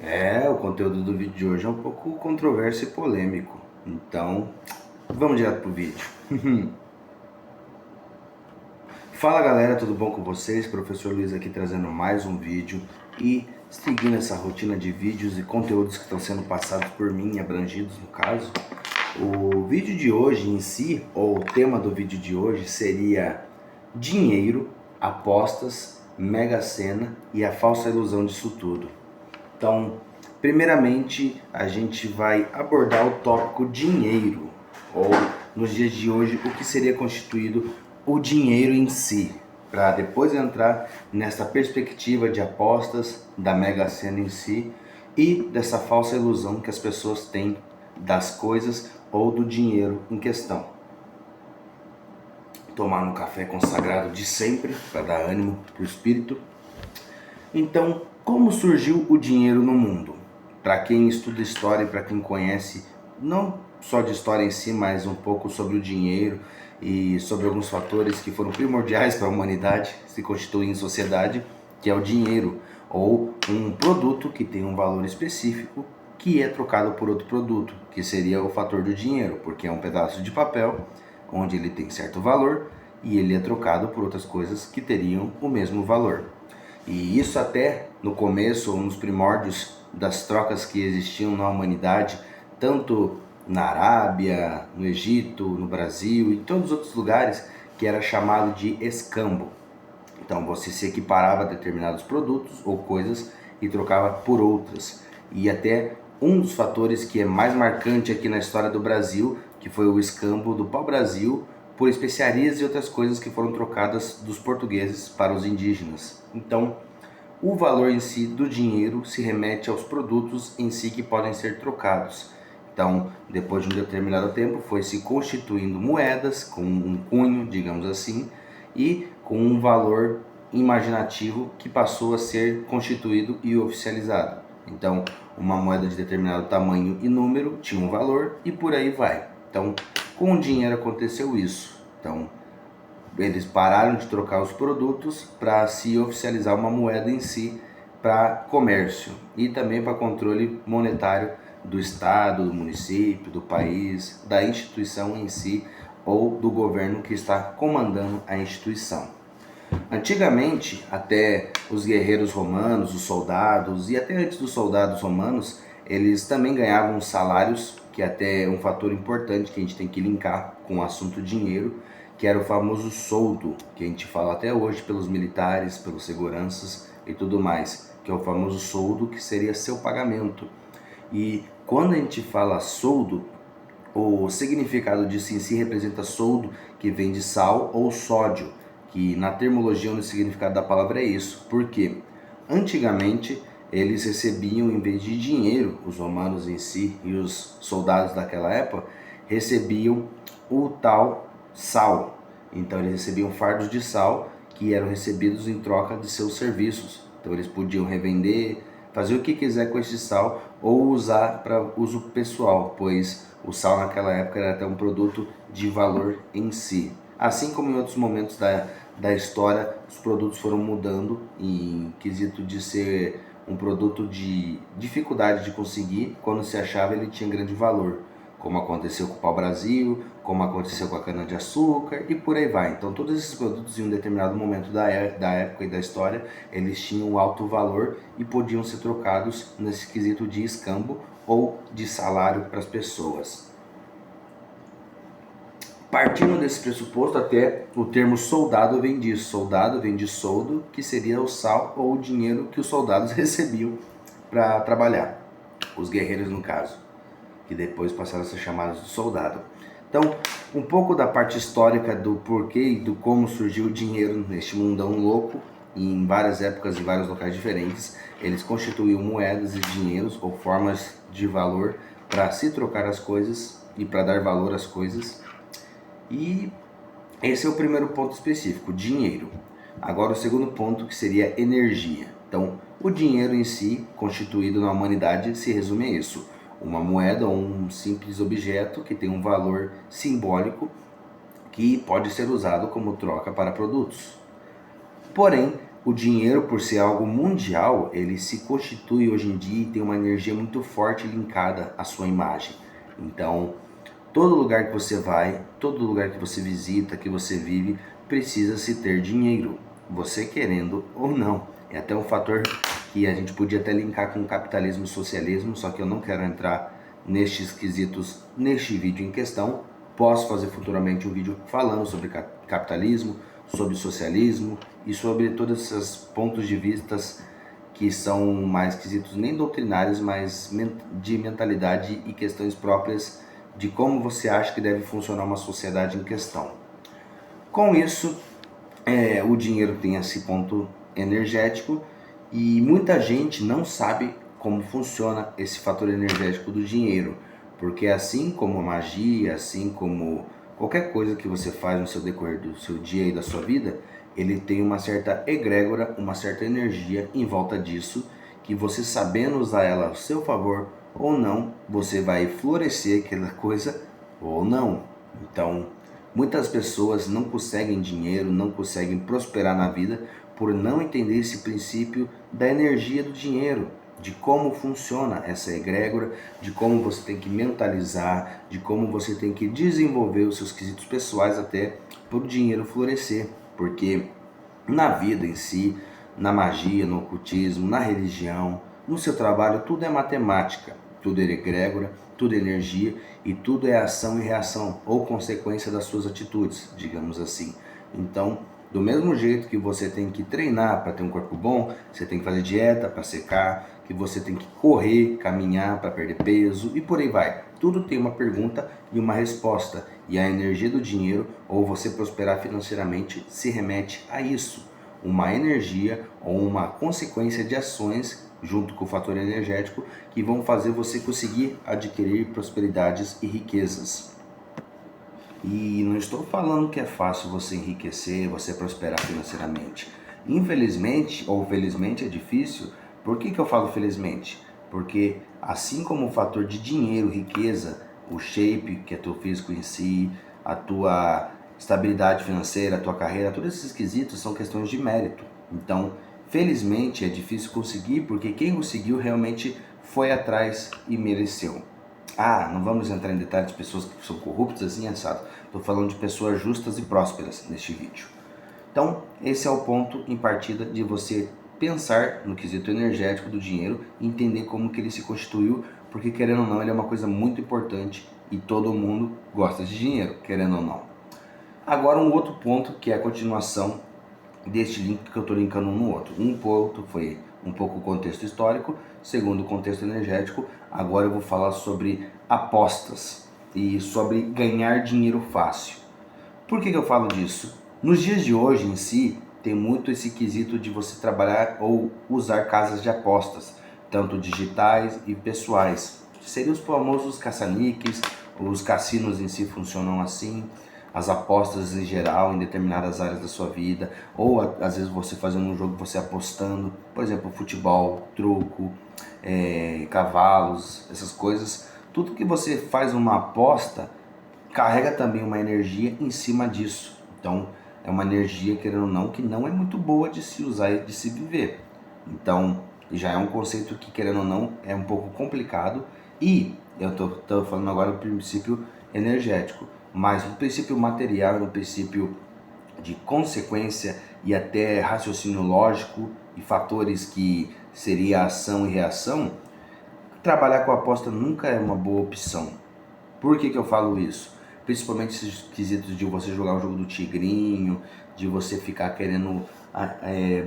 O conteúdo do vídeo de hoje é um pouco controverso e polêmico, então vamos direto pro vídeo. Fala galera, tudo bom com vocês? Professor Luiz aqui trazendo mais um vídeo e seguindo essa rotina de vídeos e conteúdos que estão sendo passados por mim, abrangidos no caso. O vídeo de hoje em si, ou o tema do vídeo de hoje seria dinheiro, apostas, Mega Sena e a falsa ilusão disso tudo. Então, primeiramente, a gente vai abordar o tópico dinheiro, ou nos dias de hoje, o que seria constituído o dinheiro em si, para depois entrar nessa perspectiva de apostas, da Mega Sena em si e dessa falsa ilusão que as pessoas têm das coisas ou do dinheiro em questão. Tomar um café consagrado de sempre, para dar ânimo para o espírito. Então, como surgiu o dinheiro no mundo? Para quem estuda história e para quem conhece, não só de história em si, mas um pouco sobre o dinheiro e sobre alguns fatores que foram primordiais para a humanidade se constituir em sociedade, que é o dinheiro, ou um produto que tem um valor específico que é trocado por outro produto, que seria o fator do dinheiro, porque é um pedaço de papel onde ele tem certo valor e ele é trocado por outras coisas que teriam o mesmo valor. E isso até no começo, ou nos primórdios das trocas que existiam na humanidade, tanto na Arábia, no Egito, no Brasil e em todos os outros lugares, que era chamado de escambo. Então você se equiparava a determinados produtos ou coisas e trocava por outras. E até um dos fatores que é mais marcante aqui na história do Brasil, que foi o escambo do pau-brasil por especiarias e outras coisas que foram trocadas dos portugueses para os indígenas. Então, o valor em si do dinheiro se remete aos produtos em si que podem ser trocados. Então, depois de um determinado tempo, foi se constituindo moedas com um cunho, digamos assim, e com um valor imaginativo que passou a ser constituído e oficializado. Então, uma moeda de determinado tamanho e número tinha um valor e por aí vai. Então, com o dinheiro aconteceu isso. Então, eles pararam de trocar os produtos para se oficializar uma moeda em si para comércio e também para controle monetário do estado, do município, do país, da instituição em si ou do governo que está comandando a instituição. Antigamente, até os guerreiros romanos, os soldados e até antes dos soldados romanos, eles também ganhavam salários, que até é um fator importante que a gente tem que linkar com o assunto dinheiro, que era o famoso soldo, que a gente fala até hoje pelos militares, pelos seguranças e tudo mais, que é o famoso soldo, que seria seu pagamento. E quando a gente fala soldo, o significado disso em si representa soldo, que vem de sal ou sódio, que na termologia o significado da palavra é isso. Porque antigamente eles recebiam, em vez de dinheiro, os romanos em si e os soldados daquela época recebiam o tal sal. Então eles recebiam fardos de sal que eram recebidos em troca de seus serviços. Então eles podiam revender, fazer o que quiser com esse sal ou usar para uso pessoal, pois o sal naquela época era até um produto de valor em si. Assim como em outros momentos da história, os produtos foram mudando em quesito de ser um produto de dificuldade de conseguir, quando se achava ele tinha grande valor, como aconteceu com o pau-brasil, como aconteceu com a cana-de-açúcar e por aí vai. Então todos esses produtos em um determinado momento da época e da história, eles tinham alto valor e podiam ser trocados nesse quesito de escambo ou de salário para as pessoas. Partindo desse pressuposto, até o termo soldado vem disso. Soldado vem de soldo, que seria o sal ou o dinheiro que os soldados recebiam para trabalhar. Os guerreiros, no caso, que depois passaram a ser chamados de soldado. Então, um pouco da parte histórica do porquê e do como surgiu o dinheiro neste mundão louco, em várias épocas e vários locais diferentes. Eles constituíam moedas e dinheiros ou formas de valor para se trocar as coisas e para dar valor às coisas. E esse é o primeiro ponto específico, dinheiro. Agora o segundo ponto, que seria energia. Então, o dinheiro em si, constituído na humanidade, se resume a isso. Uma moeda ou um simples objeto que tem um valor simbólico que pode ser usado como troca para produtos. Porém, o dinheiro, por ser algo mundial, ele se constitui hoje em dia e tem uma energia muito forte linkada à sua imagem. Então, todo lugar que você vai, todo lugar que você visita, que você vive, precisa se ter dinheiro, você querendo ou não. É até um fator que a gente podia até linkar com o capitalismo e socialismo, só que eu não quero entrar nestes quesitos neste vídeo em questão. Posso fazer futuramente um vídeo falando sobre capitalismo, sobre socialismo e sobre todos esses pontos de vistas que são mais quesitos nem doutrinários, mas de mentalidade e questões próprias de como você acha que deve funcionar uma sociedade em questão. Com isso, o dinheiro tem esse ponto energético e muita gente não sabe como funciona esse fator energético do dinheiro, porque assim como a magia, assim como qualquer coisa que você faz no seu decorrer do seu dia e da sua vida, ele tem uma certa egrégora, uma certa energia em volta disso, que você sabendo usar ela a seu favor ou não, você vai florescer aquela coisa ou não. Então, muitas pessoas não conseguem dinheiro, não conseguem prosperar na vida por não entender esse princípio da energia do dinheiro, de como funciona essa egrégora, de como você tem que mentalizar, de como você tem que desenvolver os seus quesitos pessoais até para o dinheiro florescer. Porque na vida em si, na magia, no ocultismo, na religião, no seu trabalho, tudo é matemática, tudo é egrégora, tudo é energia e tudo é ação e reação ou consequência das suas atitudes, digamos assim. Então, do mesmo jeito que você tem que treinar para ter um corpo bom, você tem que fazer dieta para secar, que você tem que correr, caminhar para perder peso e por aí vai. Tudo tem uma pergunta e uma resposta. E a energia do dinheiro, ou você prosperar financeiramente, se remete a isso. Uma energia ou uma consequência de ações, junto com o fator energético, que vão fazer você conseguir adquirir prosperidades e riquezas. E não estou falando que é fácil você enriquecer, você prosperar financeiramente. Infelizmente, ou felizmente é difícil. Por que eu falo felizmente? Porque assim como o fator de dinheiro, riqueza, o shape, que é teu físico em si, a tua estabilidade financeira, a tua carreira, todos esses quesitos são questões de mérito. Então, felizmente é difícil conseguir, porque quem conseguiu realmente foi atrás e mereceu. Não vamos entrar em detalhes de pessoas que são corruptas, assim, assado. Estou falando de pessoas justas e prósperas neste vídeo. Então, esse é o ponto em partida de você pensar no quesito energético do dinheiro e entender como que ele se constituiu, porque querendo ou não, ele é uma coisa muito importante e todo mundo gosta de dinheiro, querendo ou não. Agora um outro ponto que é a continuação deste link que eu estou linkando um no outro. Um ponto foi um pouco o contexto histórico, segundo o contexto energético. Agora eu vou falar sobre apostas e sobre ganhar dinheiro fácil. Por que eu falo disso? Nos dias de hoje em si, tem muito esse quesito de você trabalhar ou usar casas de apostas, tanto digitais e pessoais. Seriam os famosos caça-níqueis, os cassinos em si funcionam assim, as apostas em geral em determinadas áreas da sua vida, ou às vezes você fazendo um jogo, você apostando, por exemplo, futebol, truco, cavalos, essas coisas. Tudo que você faz uma aposta, carrega também uma energia em cima disso. Então, é uma energia, querendo ou não, que não é muito boa de se usar e de se viver. Então, já é um conceito que, querendo ou não, é um pouco complicado. E eu estou falando agora do princípio energético, mas no princípio material, no princípio de consequência e até raciocínio lógico e fatores que seria ação e reação, trabalhar com aposta nunca é uma boa opção. Por que eu falo isso? Principalmente esses quesitos de você jogar o jogo do tigrinho, de você ficar querendo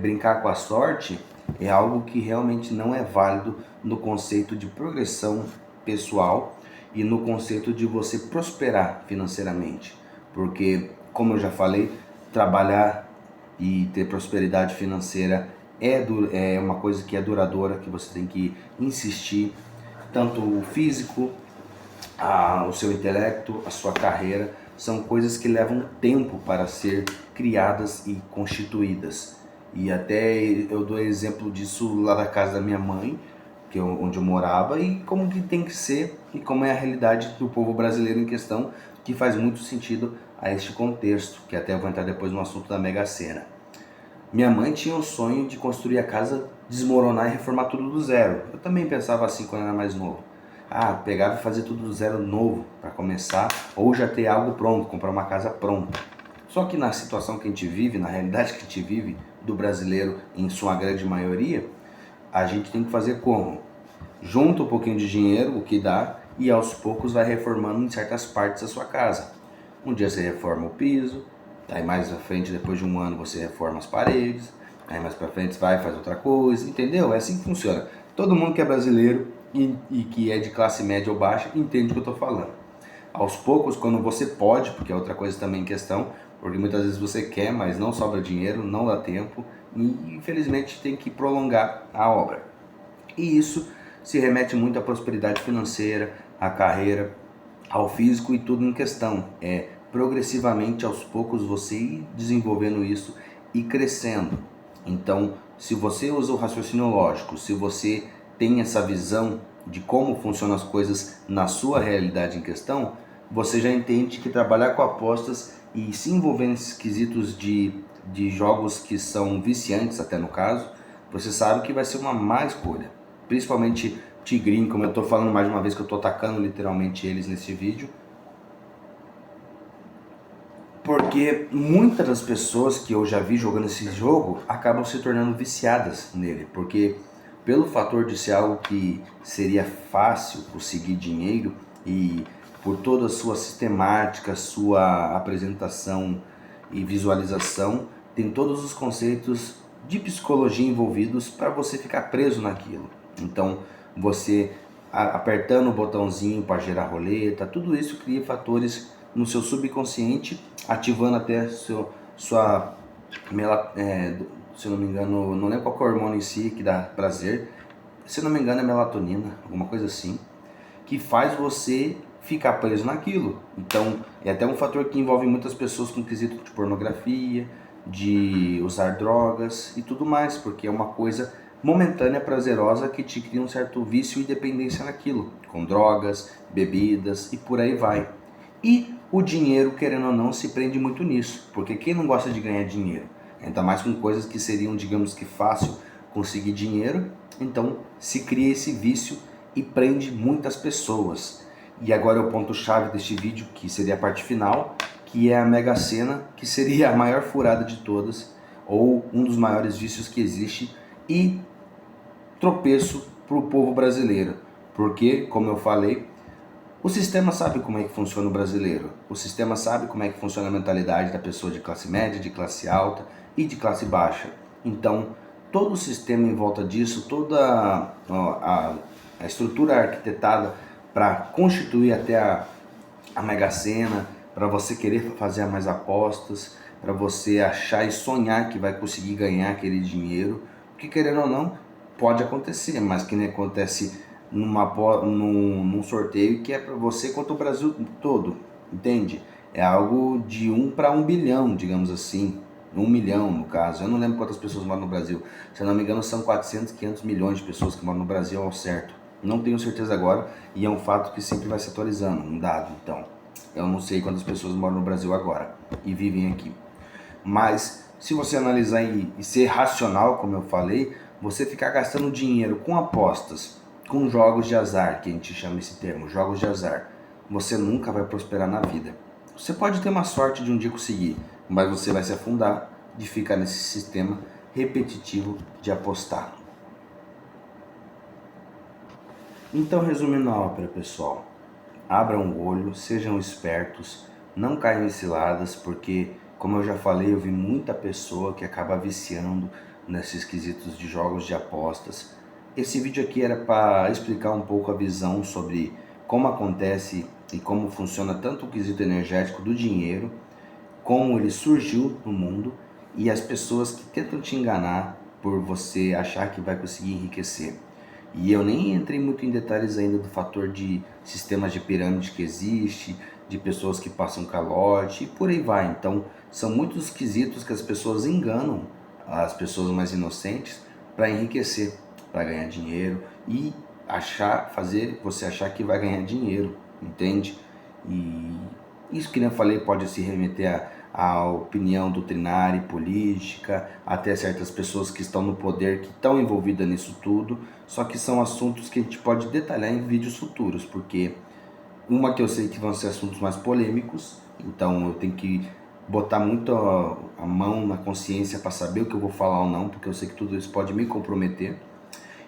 brincar com a sorte, é algo que realmente não é válido no conceito de progressão pessoal e no conceito de você prosperar financeiramente. Porque, como eu já falei, trabalhar e ter prosperidade financeira é uma coisa que é duradoura, que você tem que insistir, tanto o físico, o seu intelecto, a sua carreira, são coisas que levam tempo para ser criadas e constituídas. E até eu dou exemplo disso lá da casa da minha mãe, onde eu morava, e como que tem que ser e como é a realidade do povo brasileiro em questão, que faz muito sentido a este contexto, que até eu vou entrar depois no assunto da Mega Sena. Minha mãe tinha o sonho de construir a casa, desmoronar e reformar tudo do zero. Eu também pensava assim quando era mais novo. Ah, pegava e fazia tudo do zero novo para começar, ou já ter algo pronto, comprar uma casa pronta. Só que na situação que a gente vive, na realidade que a gente vive, do brasileiro em sua grande maioria, a gente tem que fazer como? Junta um pouquinho de dinheiro, o que dá, e aos poucos vai reformando em certas partes da sua casa. Um dia você reforma o piso, aí mais pra frente, depois de um ano, você reforma as paredes, aí mais pra frente você vai e faz outra coisa, entendeu? É assim que funciona. Todo mundo que é brasileiro e que é de classe média ou baixa entende o que eu tô falando. Aos poucos, quando você pode, porque é outra coisa também em questão, porque muitas vezes você quer, mas não sobra dinheiro, não dá tempo, e infelizmente tem que prolongar a obra. E isso se remete muito à prosperidade financeira, à carreira, ao físico e tudo em questão. É progressivamente, aos poucos, você ir desenvolvendo isso e crescendo. Então, se você usa o raciocínio lógico, se você tem essa visão de como funcionam as coisas na sua realidade em questão, você já entende que trabalhar com apostas e se envolver nesses quesitos de jogos que são viciantes, até no caso, você sabe que vai ser uma má escolha. Principalmente tigrinho, como eu estou falando mais uma vez que eu estou atacando literalmente eles nesse vídeo, porque muitas das pessoas que eu já vi jogando esse jogo acabam se tornando viciadas nele, porque pelo fator de ser algo que seria fácil conseguir dinheiro e por toda a sua sistemática, sua apresentação e visualização, tem todos os conceitos de psicologia envolvidos para você ficar preso naquilo. Então, você apertando o botãozinho para gerar roleta, tudo isso cria fatores no seu subconsciente, ativando até sua se eu não me engano, não lembro qual é o hormônio em si que dá prazer, se eu não me engano é melatonina, alguma coisa assim, que faz você ficar preso naquilo. Então, é até um fator que envolve muitas pessoas com quesito de pornografia, de usar drogas e tudo mais, porque é uma coisa momentânea, prazerosa, que te cria um certo vício e dependência naquilo, com drogas, bebidas e por aí vai. E o dinheiro, querendo ou não, se prende muito nisso, porque quem não gosta de ganhar dinheiro? Ainda mais com coisas que seriam, digamos que fácil conseguir dinheiro, então se cria esse vício e prende muitas pessoas. E agora é o ponto-chave deste vídeo, que seria a parte final, que é a Mega Sena, que seria a maior furada de todas, ou um dos maiores vícios que existe, e tropeço para o povo brasileiro. Porque, como eu falei, o sistema sabe como é que funciona o brasileiro. O sistema sabe como é que funciona a mentalidade da pessoa de classe média, de classe alta e de classe baixa. Então, todo o sistema em volta disso, toda a estrutura arquitetada para constituir até a Mega Sena, para você querer fazer mais apostas, para você achar e sonhar que vai conseguir ganhar aquele dinheiro, que querendo ou não, pode acontecer, mas que nem acontece num sorteio que é para você contra o Brasil todo, entende? É algo de 1 para 1 bilhão, digamos assim, 1 milhão no caso. Eu não lembro quantas pessoas moram no Brasil, se eu não me engano são 400, 500 milhões de pessoas que moram no Brasil ao certo. Não tenho certeza agora e é um fato que sempre vai se atualizando, um dado. Então, eu não sei quantas pessoas moram no Brasil agora e vivem aqui. Mas se você analisar e ser racional, como eu falei, você ficar gastando dinheiro com apostas, com jogos de azar, que a gente chama esse termo, jogos de azar, você nunca vai prosperar na vida. Você pode ter uma sorte de um dia conseguir, mas você vai se afundar de ficar nesse sistema repetitivo de apostar. Então, resumindo a ópera, pessoal, abram o olho, sejam espertos, não caiam em ciladas, porque, como eu já falei, eu vi muita pessoa que acaba viciando nesses quesitos de jogos de apostas. Esse vídeo aqui era para explicar um pouco a visão sobre como acontece e como funciona tanto o quesito energético do dinheiro, como ele surgiu no mundo e as pessoas que tentam te enganar por você achar que vai conseguir enriquecer. E eu nem entrei muito em detalhes ainda do fator de sistemas de pirâmide que existe, de pessoas que passam calote e por aí vai. Então, são muitos quesitos que as pessoas enganam as pessoas mais inocentes para enriquecer, para ganhar dinheiro e fazer você achar que vai ganhar dinheiro, entende? E isso que eu falei pode se remeter a opinião doutrinária e política, até certas pessoas que estão no poder, que estão envolvidas nisso tudo, só que são assuntos que a gente pode detalhar em vídeos futuros, porque uma que eu sei que vão ser assuntos mais polêmicos, então eu tenho que botar muito a mão na consciência para saber o que eu vou falar ou não, porque eu sei que tudo isso pode me comprometer.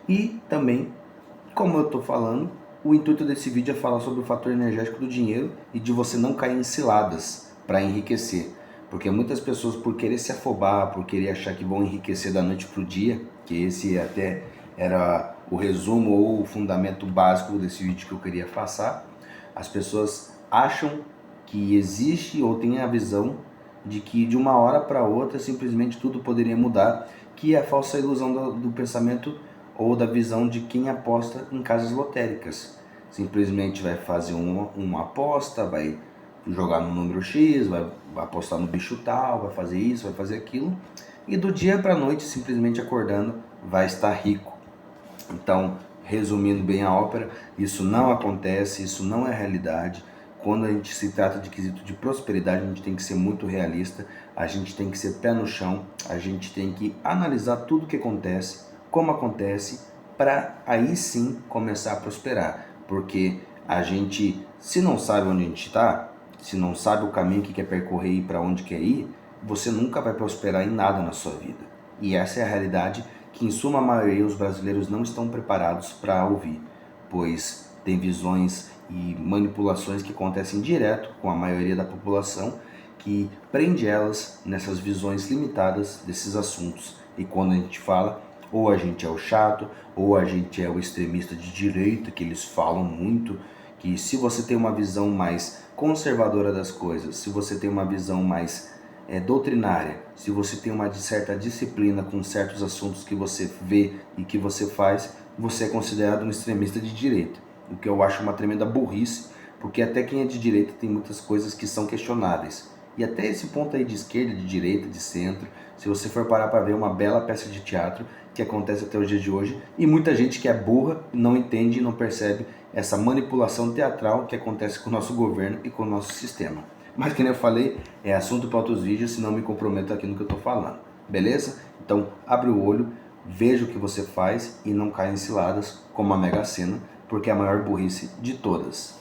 E também, como eu estou falando, o intuito desse vídeo é falar sobre o fator energético do dinheiro e de você não cair em ciladas para enriquecer. Porque muitas pessoas, por querer se afobar, por querer achar que vão enriquecer da noite para o dia, que esse até era o resumo ou o fundamento básico desse vídeo que eu queria passar, as pessoas acham que existe ou tem a visão de que de uma hora para outra simplesmente tudo poderia mudar, que é a falsa ilusão do pensamento ou da visão de quem aposta em casas lotéricas. Simplesmente vai fazer uma aposta, vai jogar no número X, vai apostar no bicho tal, vai fazer isso, vai fazer aquilo, e do dia para a noite, simplesmente acordando, vai estar rico. Então, resumindo bem a ópera, isso não acontece, isso não é realidade. Quando a gente se trata de quesito de prosperidade, a gente tem que ser muito realista, a gente tem que ser pé no chão, a gente tem que analisar tudo o que acontece, como acontece, para aí sim começar a prosperar. Porque a gente, se não sabe onde a gente está, se não sabe o caminho que quer percorrer e para onde quer ir, você nunca vai prosperar em nada na sua vida. E essa é a realidade que, em suma maioria, os brasileiros não estão preparados para ouvir, pois tem visões e manipulações que acontecem direto com a maioria da população, que prende elas nessas visões limitadas desses assuntos. E quando a gente fala, ou a gente é o chato, ou a gente é o extremista de direita, que eles falam muito, que se você tem uma visão mais conservadora das coisas, se você tem uma visão mais doutrinária, se você tem uma certa disciplina com certos assuntos que você vê e que você faz, você é considerado um extremista de direita. O que eu acho uma tremenda burrice, porque até quem é de direita tem muitas coisas que são questionáveis. E até esse ponto aí de esquerda, de direita, de centro, se você for parar para ver, uma bela peça de teatro que acontece até os dias de hoje, e muita gente que é burra não entende e não percebe essa manipulação teatral que acontece com o nosso governo e com o nosso sistema. Mas, como eu falei, é assunto para outros vídeos, senão me comprometo aqui no que eu estou falando. Beleza? Então, abre o olho, veja o que você faz e não caia em ciladas como a Mega Sena, porque é a maior burrice de todas.